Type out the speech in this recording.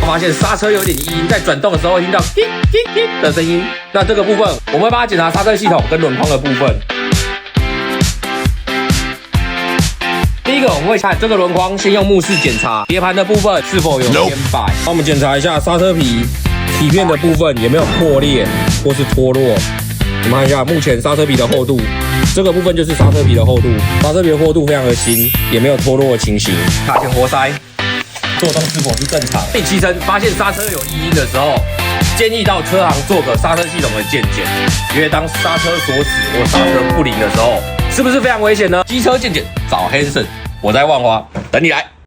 发现刹车有点异音，在转动的时候会听到“叮叮叮”的声音。那这个部分我们会帮他检查刹车系统跟轮框的部分。第一个我们会看这个轮框，先用目视检查碟盘的部分是否有颠摆。帮我们检查一下刹车皮体片的部分有没有破裂或是脱落。我们看一下目前刹车皮的厚度，这个部分就是刹车皮的厚度，刹车皮的厚度非常的新，也没有脱落的情形。卡钳活塞做动是否是正常？第七层发现刹车有异音的时候，建议到车行做个刹车系统的健检，因为当刹车锁死或刹车不灵的时候，是不是非常危险呢？机车健检找 Hanson， 我在万华等你来。